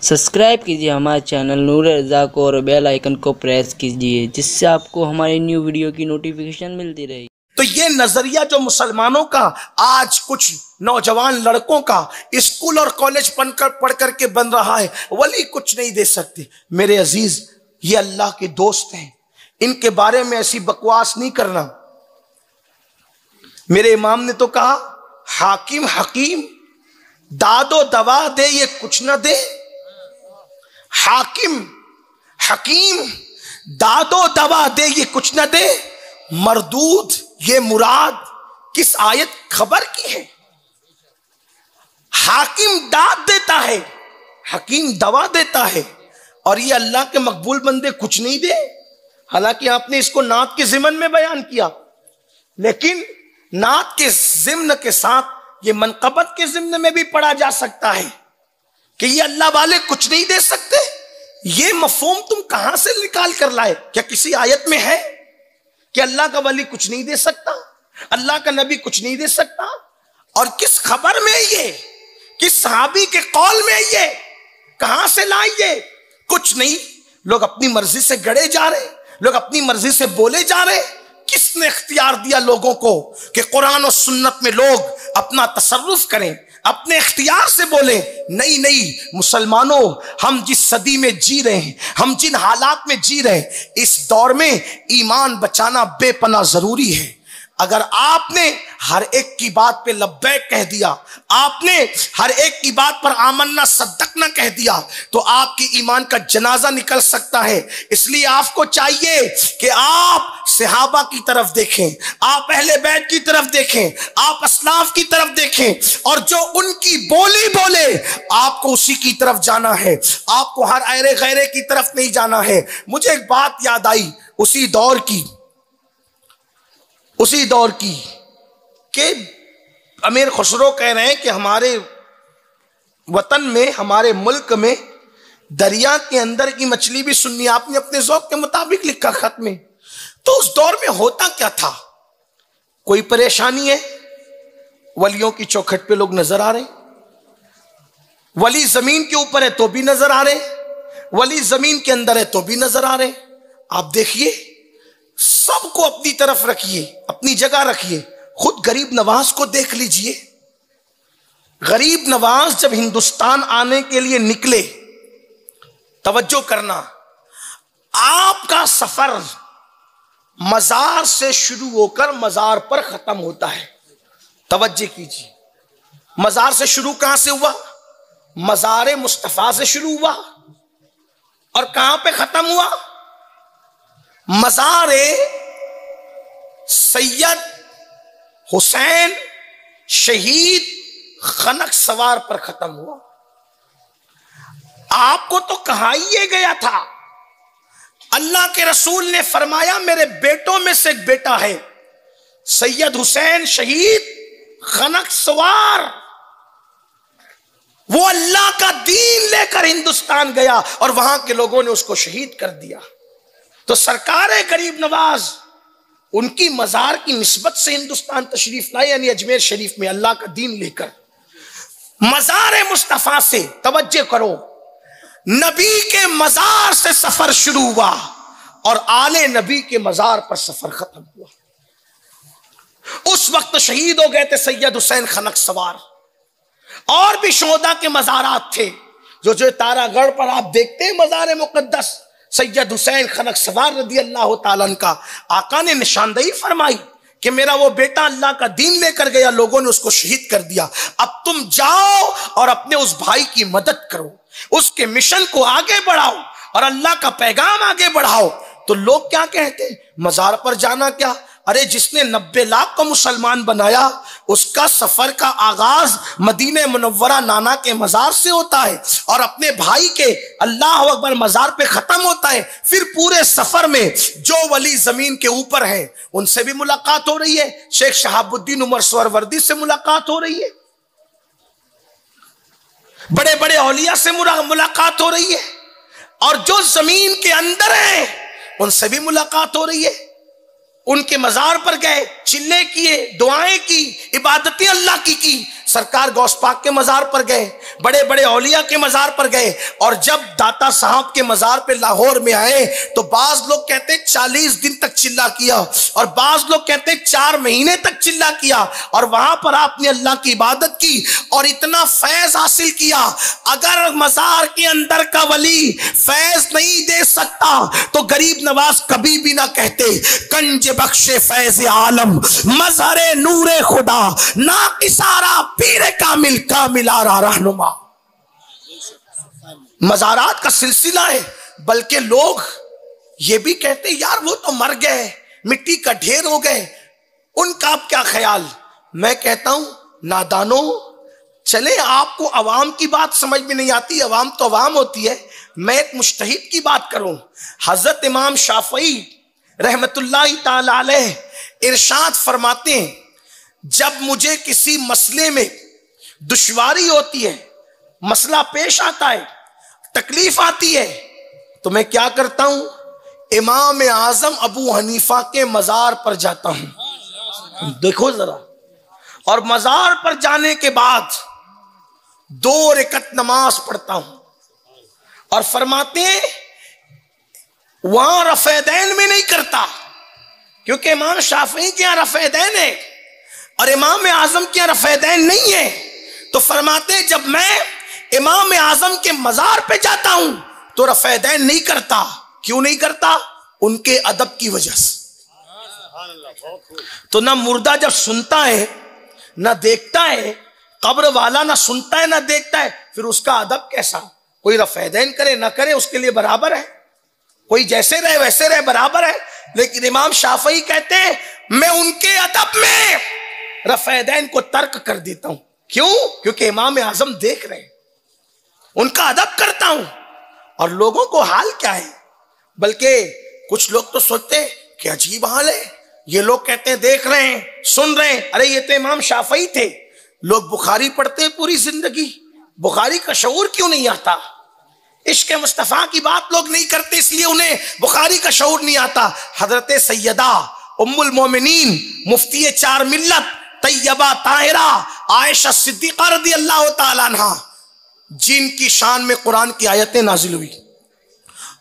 Subscribe कीजिए हमारे channel नूर रज़ा को और बेल आइकन को प्रेस कीजिए, जिससे आपको हमारी न्यू वीडियो की नोटिफिकेशन मिलती रहे। तो ये नजरिया जो मुसलमानों का आज कुछ नौजवान लड़कों का स्कूल और कॉलेज पढ़ करके बन रहा है, वली कुछ नहीं दे सकते। मेरे अजीज, ये अल्लाह के दोस्त हैं, इनके बारे में ऐसी बकवास नहीं करना। मेरे इमाम ने तो कहा, हाकिम हकीम दादो दवा दे ये कुछ ना दे। हाकिम हकीम दादो दवा दे ये कुछ ना दे। मरदूद ये मुराद किस आयत खबर की है। हाकिम दाद देता है, हकीम दवा देता है, और ये अल्लाह के मकबूल बंदे कुछ नहीं दे। हालांकि आपने इसको नात के ज़िमन में बयान किया, लेकिन नात के ज़िम्न के साथ ये मनकबत के ज़िम्न में भी पढ़ा जा सकता है कि ये अल्लाह वाले कुछ नहीं दे सकते। ये मफहूम तुम कहां से निकाल कर लाए? क्या किसी आयत में है कि अल्लाह का वली कुछ नहीं दे सकता, अल्लाह का नबी कुछ नहीं दे सकता? और किस खबर में ये, किस सहाबी के कौल में ये, कहां से लाए ये? कुछ नहीं। लोग अपनी मर्जी से गड़े जा रहे, लोग अपनी मर्जी से बोले जा रहे। किसने इख्तियार दिया लोगों को कि कुरान और सुन्नत में लोग अपना तसर्रुफ करें, अपने इख्तियार से बोले? नहीं नहीं मुसलमानों, हम जिस सदी में जी रहे हैं, हम जिन हालात में जी रहे हैं, इस दौर में ईमान बचाना बेपनाह जरूरी है। अगर आपने हर एक की बात पे लब्बैक कह दिया, आपने हर एक की बात पर आमन्ना सद्दकना कह दिया, तो आपकी ईमान का जनाजा निकल सकता है। इसलिए आपको चाहिए कि आप सहाबा की तरफ देखें, आप अहले बैत की तरफ देखें, आप असलाफ की तरफ देखें, और जो उनकी बोली बोले आपको उसी की तरफ जाना है। आपको हर ऐरे गैरे की तरफ नहीं जाना है। मुझे एक बात याद आई उसी दौर की कि अमीर खुसरो कह रहे हैं कि हमारे वतन में, हमारे मुल्क में दरिया के अंदर की मछली भी सुन्नी। आपने अपने ज़ौक़ के मुताबिक लिखा खत में। तो उस दौर में होता क्या था? कोई परेशानी है, वलियों की चौखट पे लोग नजर आ रहे, वली जमीन के ऊपर है तो भी नजर आ रहे, वली जमीन के अंदर है तो भी नजर आ रहे। आप देखिए, सबको अपनी तरफ रखिए, अपनी जगह रखिए। खुद गरीब नवाज को देख लीजिए। गरीब नवाज जब हिंदुस्तान आने के लिए निकले, तवज्जो करना, आपका सफर मजार से शुरू होकर मजार पर खत्म होता है। तवज्जो कीजिए, मजार से शुरू कहां से हुआ? मजार मुस्तफा से शुरू हुआ, और कहां पे खत्म हुआ? मज़ारे सैयद हुसैन शहीद खनक सवार पर खत्म हुआ। आपको तो कहा ही ये गया था, अल्लाह के रसूल ने फरमाया मेरे बेटों में से एक बेटा है सैयद हुसैन शहीद खनक सवार। वो अल्लाह का दीन लेकर हिंदुस्तान गया और वहां के लोगों ने उसको शहीद कर दिया। तो सरकार गरीब नवाज उनकी मजार की निस्बत से हिंदुस्तान तशरीफ लाए, यानी अजमेर शरीफ में अल्लाह का दीन लेकर। मजार मुस्तफा से, तवज्जो करो, नबी के मजार से सफर शुरू हुआ और आले नबी के मजार पर सफर खत्म हुआ। उस वक्त शहीद हो गए थे सैयद हुसैन खनक सवार, और भी शोहदा के मजारात थे। जो तारागढ़ पर आप देखते हैं मजार मुकद्दस सैयद हुसैन खनक सवार रदी अल्लाह ताला का, आका ने निशानदही फरमाई कि मेरा वो बेटा अल्लाह का दीन लेकर गया, लोगों ने उसको शहीद कर दिया। अब तुम जाओ और अपने उस भाई की मदद करो, उसके मिशन को आगे बढ़ाओ और अल्लाह का पैगाम आगे बढ़ाओ। तो लोग क्या कहते, मजार पर जाना क्या? अरे जिसने 90 लाख को मुसलमान बनाया, उसका सफर का आगाज मदीने मुनव्वरा नाना के मजार से होता है और अपने भाई के अल्लाह अकबर मजार पे खत्म होता है। फिर पूरे सफर में जो वली जमीन के ऊपर है उनसे भी मुलाकात हो रही है, शेख शहाबुद्दीन उमर सोहरवर्दी से मुलाकात हो रही है, बड़े बड़े औलिया से मुलाकात हो रही है, और जो जमीन के अंदर है उनसे भी मुलाकात हो रही है। उनके मजार पर गए, चिल्ले किए, दुआएं की, इबादतें अल्लाह की, सरकार गौस पाक के मज़ार पर गए, बड़े बड़े औलिया के मज़ार पर गए, और जब दाता साहब के मज़ार पे लाहौर में आए तो बाज लोग कहते 40 दिन तक चिल्ला किया, और बाज लोग कहते 4 महीने तक चिल्ला किया, और वहां पर आपने अल्लाह की इबादत की और इतना फैज हासिल किया। अगर मज़ार के अंदर का वली फैज नहीं दे सकता तो गरीब नवाज कभी भी ना कहते कंज बख्शे फैज आलम मजहरे नूरे खुदा ना इशारा पीरे कामिल कामिलारा रहनुमा। मज़ारात का सिलसिला है, बल्कि लोग ये भी कहते यार वो तो मर गए, मिट्टी का ढेर हो गए, उनका अब क्या ख्याल। मैं कहता हूं नादानो, चले आपको अवाम की बात समझ में नहीं आती, अवाम तो अवाम होती है। मैं एक मुज्तहिद की बात करूं, हजरत इमाम शाफई रहमतुल्लाहि ताला अलैह इरशाद फरमाते हैं, जब मुझे किसी मसले में दुश्वारी होती है, मसला पेश आता है, तकलीफ आती है, तो मैं क्या करता हूं, इमाम आजम अबू हनीफा के मज़ार पर जाता हूं। देखो जरा, और मज़ार पर जाने के बाद 2 रकअत नमाज पढ़ता हूं, और फरमाते हैं वहां रफ़ेदैन में नहीं करता, क्योंकि इमाम शाफी के यहां रफ़ेदैन है और इमाम आजम के यहां रफ़ेदैन नहीं है। तो फरमाते हैं जब मैं इमाम आजम के मज़ार पे जाता हूं तो रफ़ेदैन नहीं करता। क्यों नहीं करता? उनके अदब की वजह से। तो ना मुर्दा जब सुनता है ना देखता है, कब्र वाला ना सुनता है ना देखता है, फिर उसका अदब कैसा? कोई रफ़ेदैन करे ना करे उसके लिए बराबर है, कोई जैसे रहे वैसे रहे बराबर है। लेकिन इमाम शाफई कहते हैं मैं उनके अदब में रफ़ेदैन को तर्क कर देता हूं। क्यों? क्योंकि इमाम आजम देख रहे हैं, उनका अदब करता हूं। और लोगों को हाल क्या है, बल्कि कुछ लोग तो सोचते हैं कि अजीब हाल है, ये लोग कहते हैं देख रहे हैं सुन रहे हैं, अरे ये तो इमाम शाफई थे। लोग बुखारी पढ़ते हैं पूरी जिंदगी, बुखारी का शऊर क्यों नहीं आता? इश्क मुस्तफ़ा की बात लोग नहीं करते, इसलिए उन्हें बुखारी का शऊर नहीं आता। हजरत सैयदा उम्मुल मोमिनीन मुफ्ती 4 मिल्लत तैयबा ताहिरा आयशा सिद्दीक़ा रज़ियल्लाहु ताला अन्हा, जिनकी शान में कुरान की आयतें नाजिल हुई,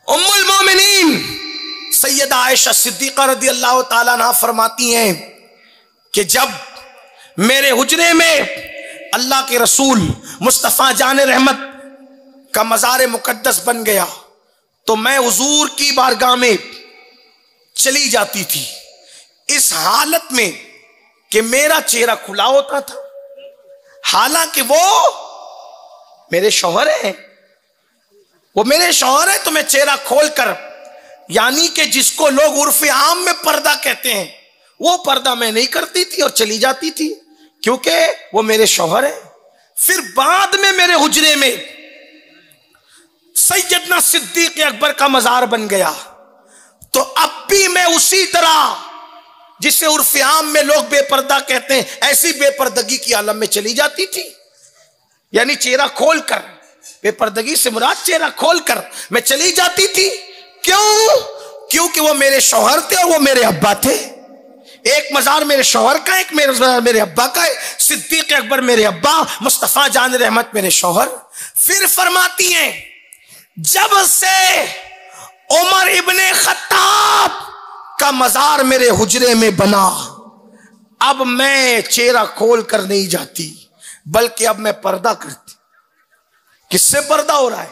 उम्मुल मोमिनीन सैयदा आयशा सिद्दीक़ा रज़ियल्लाहु ताला अन्हा फरमाती हैं कि जब मेरे हुजरे में अल्लाह के रसूल मुस्तफ़ा जान रहमत का मज़ार मुकद्दस बन गया तो मैं हुजूर की बारगाह में चली जाती थी, इस हालत में कि मेरा चेहरा खुला होता था, हालांकि वो मेरे शौहर हैं, वो मेरे शौहर हैं, तो मैं चेहरा खोलकर, यानी कि जिसको लोग उर्फ़े आम में पर्दा कहते हैं, वो पर्दा मैं नहीं करती थी और चली जाती थी, क्योंकि वो मेरे शौहर हैं। फिर बाद में मेरे हुजरे में सैयदना सिद्दीक़ अकबर का मज़ार बन गया, तो अब भी मैं उसी तरह जिसे उर्फ़े आम में लोग बेपर्दा कहते हैं, ऐसी बेपर्दगी की आलम में चली जाती थी। यानी चेहरा खोलकर, बेपर्दगी से मुराद चेहरा खोलकर मैं चली जाती थी। क्यों? क्योंकि वो मेरे शौहर थे और वो मेरे अब्बा थे। एक मज़ार मेरे शौहर का, एक मेरे अब्बा का है। सिद्दीक़ अकबर मेरे अब्बा, मुस्तफ़ा जान रहमत मेरे शौहर। फिर फरमाती हैं जब से उमर इब्ने खत्ताब का मज़ार मेरे हुजरे में बना, अब मैं चेहरा खोल कर नहीं जाती, बल्कि अब मैं पर्दा करती। किससे पर्दा हो रहा है?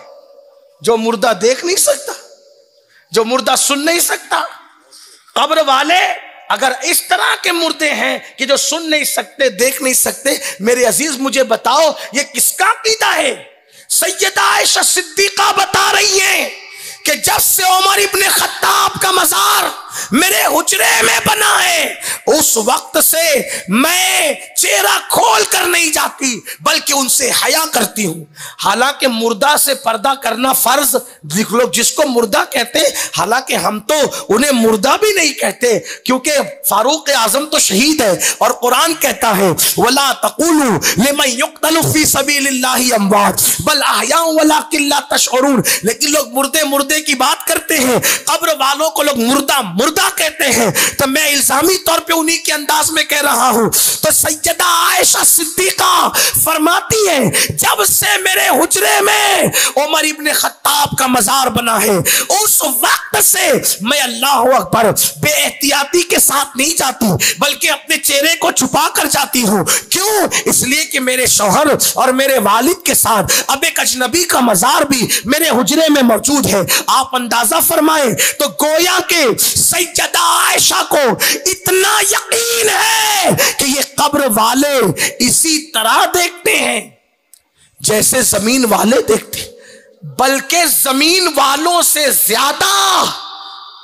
जो मुर्दा देख नहीं सकता, जो मुर्दा सुन नहीं सकता। कब्र वाले अगर इस तरह के मुर्दे हैं कि जो सुन नहीं सकते देख नहीं सकते, मेरे अजीज मुझे बताओ ये किसका अकीदा है? सैयदा आयशा सिद्दीक़ा बता रही हैं कि जब से उमर इब्ने खत्ताब का मज़ार मेरे हुजरे में बना है, उस वक्त से मैं चेहरा खोल कर नहीं जाती, बल्कि उनसे हया करती हूं। हालांकि मुर्दा से पर्दा करना फर्ज, लोग जिसको मुर्दा कहते हैं, हालांकि हम तो उन्हें मुर्दा भी नहीं कहते, क्योंकि फारूक आजम तो शहीद है और कुरान कहता है वला तक़ूलू लिमन युक़तलु फ़ी सबीलिल्लाहि अमवात बल अहयाउ वलाकिन ला तशऊरून। लेकिन लोग मुर्दे की बात करते हैं, कब्र वालों को लोग मुर्दा मुर्दा कहते हैं, तो मैं इल्जामी तौर पे उन्हीं के अंदाज में कह रहा हूं। तो सैयदा आयशा सिद्दीका फरमाती है, जब से मेरे हुजरे में उमर इब्ने खत्ताब का मजार बना है, उस वक्त से मैं अल्लाह अकबर बेएहतियाती के साथ नहीं जाती, बल्कि अपने चेहरे को छुपा कर जाती हूँ। क्यों? इसलिए कि मेरे शौहर और मेरे वालिद के साथ अब एक अजनबी का मजार भी मेरे हुजरे में मौजूद है। आप अंदाजा फरमाएं, तो गोया के सैयदा आयशा को इतना यकीन है कि ये कब्र वाले इसी तरह देखते हैं जैसे जमीन वाले देखते, बल्कि जमीन वालों से ज्यादा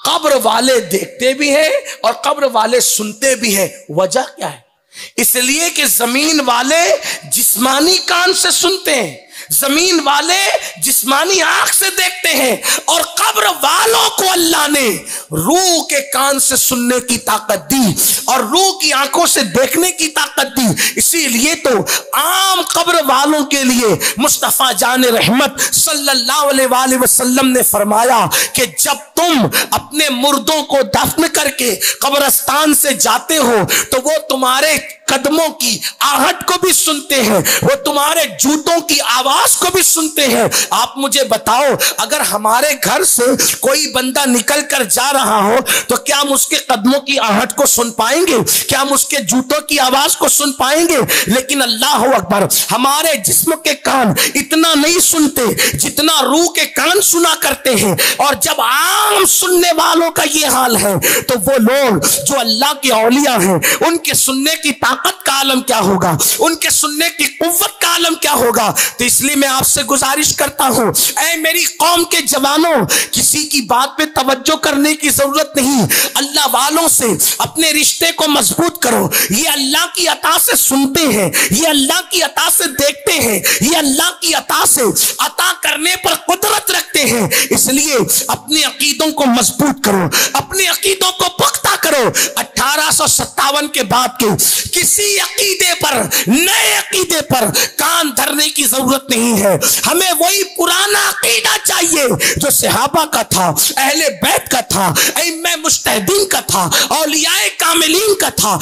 कब्र वाले देखते भी हैं और कब्र वाले सुनते भी हैं। वजह क्या है? इसलिए कि जमीन वाले जिस्मानी कान से सुनते हैं, जमीन वाले जिस्मानी आंख से देखते हैं, और कब्र वालों को अल्लाह ने रूह के कान से सुनने की ताकत दी और रूह की आंखों से देखने की ताकत दी। इसीलिए तो आम कब्र वालों के लिए मुस्तफा जान रहमत सल्लल्लाहु अलैहि वसल्लम ने फरमाया कि जब तुम अपने मुर्दों को दफन करके कब्रिस्तान से जाते हो तो वो तुम्हारे कदमों की आहट को भी सुनते हैं, वो तुम्हारे जूतों की आवाज को भी सुनते हैं। आप मुझे बताओ, अगर हमारे घर से कोई बंदा निकल कर जा रहा हो तो क्या हम उसके कदमों की आहट को सुन पाएंगे? क्या हम उसके जूतों की आवाज को सुन पाएंगे? लेकिन अल्लाह अकबर, हमारे जिस्म के कान इतना नहीं सुनते जितना रूह के कान सुना करते हैं। और जब आम सुनने वालों का ये हाल है तो वो लोग जो अल्लाह के औलिया हैं, उनके सुनने की ताकत का आलम क्या होगा, उनके सुनने की कुव्वत का आलम क्या होगा। तो इसलिए मैं आपसे गुजारिश करता हूं, ऐ मेरी कौम के जवानों, किसी की बात पे तवज्जो करने की जरूरत नहीं। अल्लाह वालों से अपने रिश्ते को मजबूत करो। ये अल्लाह की अता से सुनते हैं, ये अल्लाह की अता से देखते हैं, ये अल्लाह की अता से अता करने पर कुदरत रखते हैं। इसलिए अपने अकीदों को मजबूत करो, अपने अकीदों को पुख्ता करो। 1857 के बाद के किसी अकीदे पर, नए अकीदे पर कान धरने की जरूरत नहीं है। हमें वही पुराना अकीदा चाहिए जो सहाबा का था, अहले बैत का था, इमाम मुज्तहिदीन का था, औलियाए कामिलीन का था।